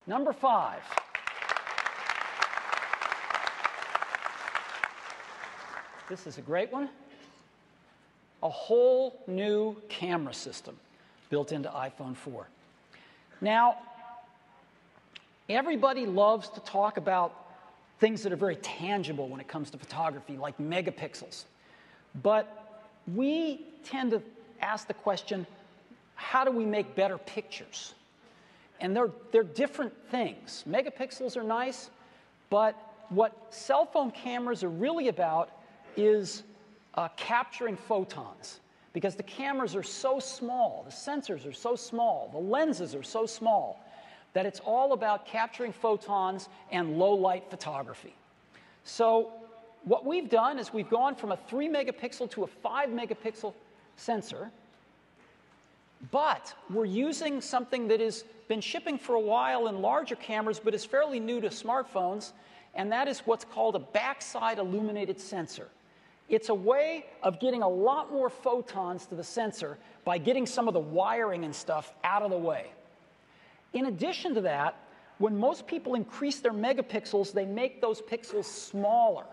Number 5. This is a great one. A whole new camera system built into iPhone 4. Now, everybody loves to talk about things that are very tangible when it comes to photography, like megapixels. But we tend to ask the question, how do we make better pictures? And they're different things. Megapixels are nice, but what cell phone cameras are really about is capturing photons, because the cameras are so small, the sensors are so small, the lenses are so small, that it's all about capturing photons and low-light photography. So what we've done is we've gone from a 3 megapixel to a 5 megapixel sensor, but we're using something that has been shipping for a while in larger cameras, but is fairly new to smartphones, and that is what's called a backside illuminated sensor. It's a way of getting a lot more photons to the sensor by getting some of the wiring and stuff out of the way. In addition to that, when most people increase their megapixels, they make those pixels smaller.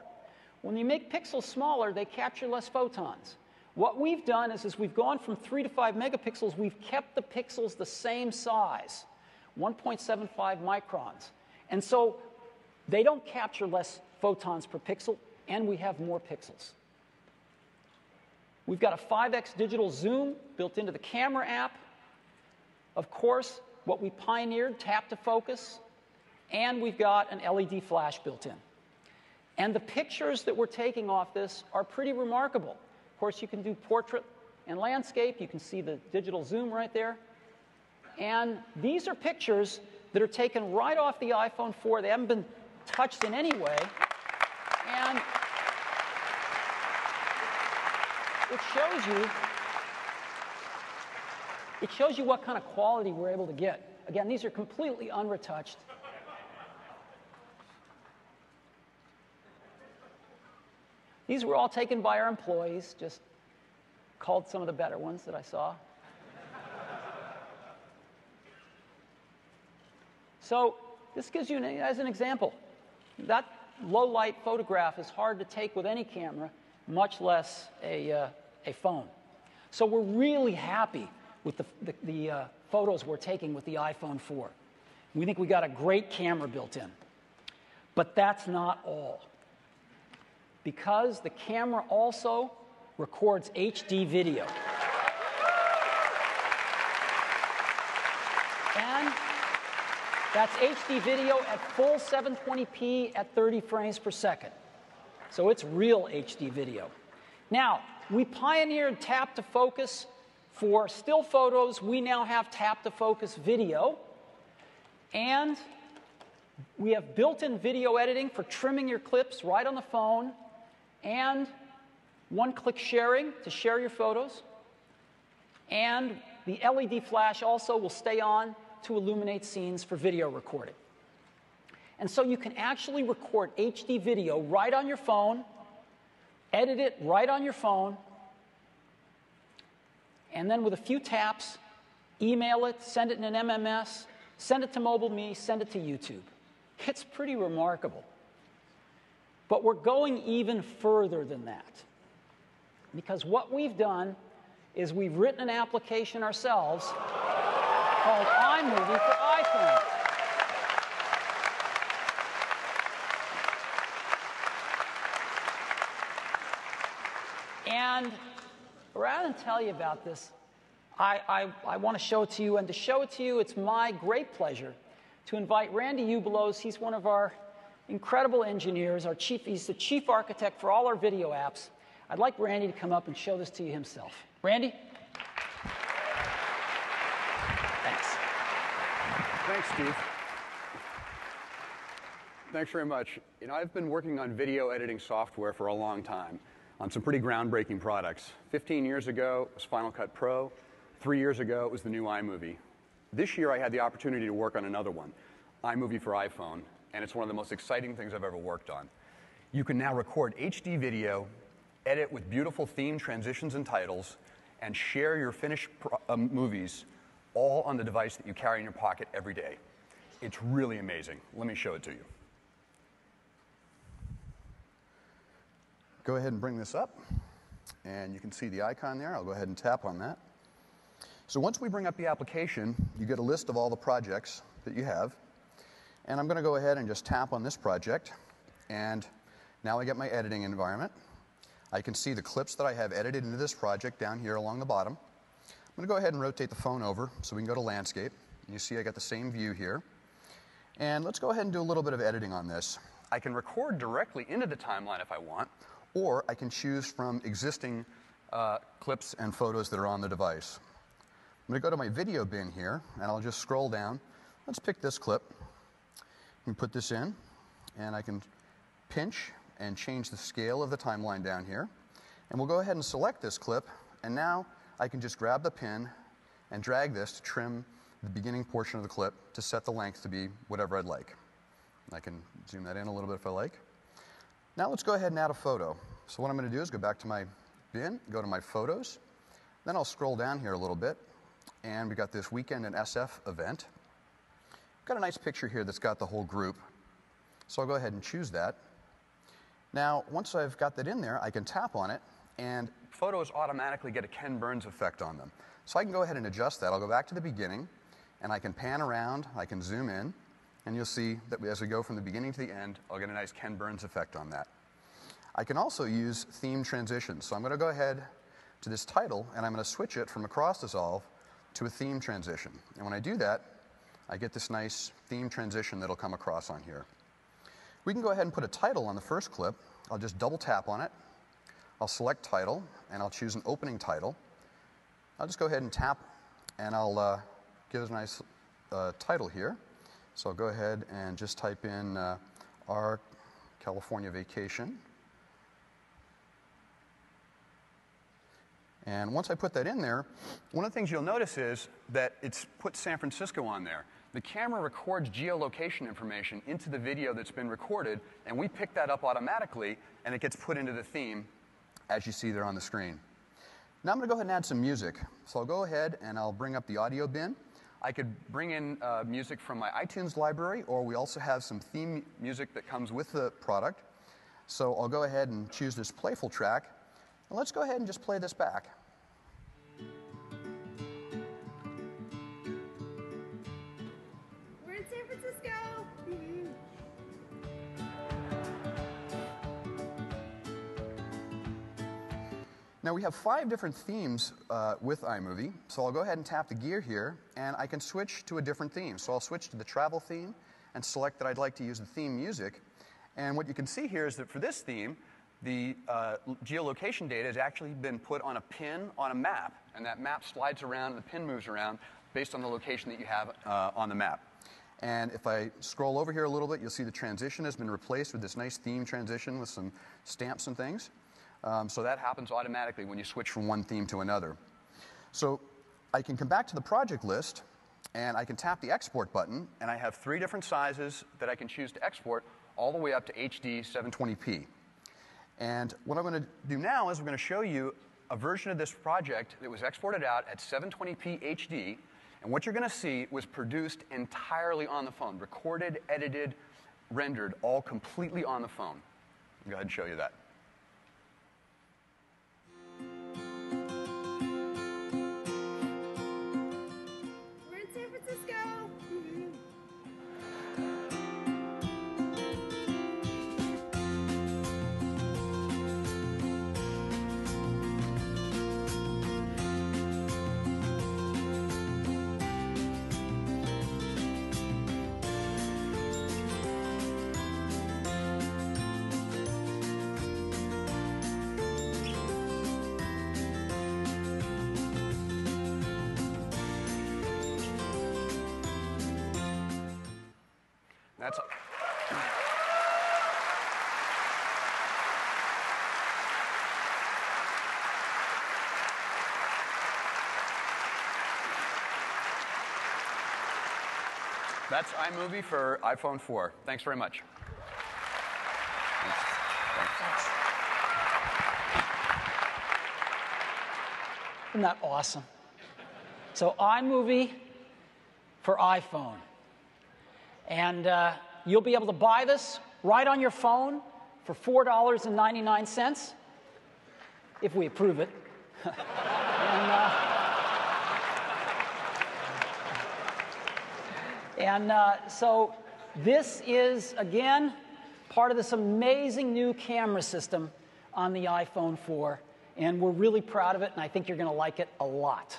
When you make pixels smaller, they capture less photons. What we've done is we've gone from 3 to 5 megapixels, we've kept the pixels the same size, 1.75 microns. And so they don't capture less photons per pixel, and we have more pixels. We've got a 5x digital zoom built into the camera app. Of course, what we pioneered, tap to focus, and we've got an LED flash built in. And the pictures that we're taking off this are pretty remarkable. Of course, you can do portrait and landscape. You can see the digital zoom right there. And these are pictures that are taken right off the iPhone 4. They haven't been touched in any way. And it shows you what kind of quality we're able to get. Again, these are completely unretouched. These were all taken by our employees, just culled some of the better ones that I saw. So this gives you, as an example, that low-light photograph is hard to take with any camera, much less a phone. So we're really happy with the photos we're taking with the iPhone 4. We think we got a great camera built in. But that's not all. Because the camera also records HD video. And that's HD video at full 720p at 30 frames per second. So it's real HD video. Now, we pioneered tap to focus for still photos. We now have tap to focus video. And we have built-in video editing for trimming your clips right on the phone, and one-click sharing to share your photos. And the LED flash also will stay on to illuminate scenes for video recording. And so you can actually record HD video right on your phone, edit it right on your phone, and then with a few taps, email it, send it in an MMS, send it to MobileMe, send it to YouTube. It's pretty remarkable. But we're going even further than that. Because what we've done is we've written an application ourselves called iMovie for iPhone. And rather than tell you about this, I want to show it to you. And to show it to you, it's my great pleasure to invite Randy Ubelos. He's one of our incredible engineers. He's the chief architect for all our video apps. I'd like Randy to come up and show this to you himself. Randy? Thanks. Thanks, Steve. Thanks very much. You know, I've been working on video editing software for a long time on some pretty groundbreaking products. 15 years ago, it was Final Cut Pro. 3 years ago, it was the new iMovie. This year, I had the opportunity to work on another one, iMovie for iPhone, and it's one of the most exciting things I've ever worked on. You can now record HD video, edit with beautiful theme transitions and titles, and share your finished movies all on the device that you carry in your pocket every day. It's really amazing. Let me show it to you. Go ahead and bring this up, and you can see the icon there. I'll go ahead and tap on that. So once we bring up the application, you get a list of all the projects that you have. And I'm going to go ahead and just tap on this project, and now I get my editing environment. I can see the clips that I have edited into this project down here along the bottom. I'm going to go ahead and rotate the phone over so we can go to landscape. You see I got the same view here. And let's go ahead and do a little bit of editing on this. I can record directly into the timeline if I want, or I can choose from existing clips and photos that are on the device. I'm going to go to my video bin here, and I'll just scroll down. Let's pick this clip and put this in, and I can pinch and change the scale of the timeline down here. And we'll go ahead and select this clip, and now I can just grab the pin and drag this to trim the beginning portion of the clip to set the length to be whatever I'd like. I can zoom that in a little bit if I like. Now let's go ahead and add a photo. So what I'm going to do is go back to my bin, go to my photos, then I'll scroll down here a little bit, and we got this Weekend in SF event. I've got a nice picture here that's got the whole group, so I'll go ahead and choose that. Now, once I've got that in there, I can tap on it, and photos automatically get a Ken Burns effect on them. So I can go ahead and adjust that. I'll go back to the beginning, and I can pan around, I can zoom in, and you'll see that as we go from the beginning to the end, I'll get a nice Ken Burns effect on that. I can also use theme transitions. So I'm going to go ahead to this title, and I'm going to switch it from a cross dissolve to a theme transition. And when I do that, I get this nice theme transition that'll come across on here. We can go ahead and put a title on the first clip. I'll just double tap on it. I'll select title, and I'll choose an opening title. I'll just go ahead and tap, and I'll give it a nice title here. So I'll go ahead and just type in our California vacation. And once I put that in there, one of the things you'll notice is that it's put San Francisco on there. The camera records geolocation information into the video that's been recorded, and we pick that up automatically, and it gets put into the theme, as you see there on the screen. Now I'm going to go ahead and add some music. So I'll go ahead and I'll bring up the audio bin. I could bring in music from my iTunes library, or we also have some theme music that comes with the product. So I'll go ahead and choose this playful track. And let's go ahead and just play this back. We're in San Francisco. Now we have 5 different themes with iMovie, so I'll go ahead and tap the gear here, and I can switch to a different theme. So I'll switch to the travel theme and select that I'd like to use the theme music. And what you can see here is that for this theme, the geolocation data has actually been put on a pin on a map, and that map slides around and the pin moves around based on the location that you have on the map. And if I scroll over here a little bit, you'll see the transition has been replaced with this nice theme transition with some stamps and things. So that happens automatically when you switch from one theme to another. So I can come back to the project list, and I can tap the export button, and I have 3 different sizes that I can choose to export, all the way up to HD 720p. And what I'm going to do now is we're going to show you a version of this project that was exported out at 720p HD, and what you're going to see was produced entirely on the phone, recorded, edited, rendered, all completely on the phone. I'll go ahead and show you that. We're in San Francisco. That's iMovie for iPhone 4. Thanks very much. Thanks. Isn't that awesome? So iMovie for iPhone. And you'll be able to buy this right on your phone for $4.99, if we approve it. So this is, again, part of this amazing new camera system on the iPhone 4. And we're really proud of it, and I think you're going to like it a lot.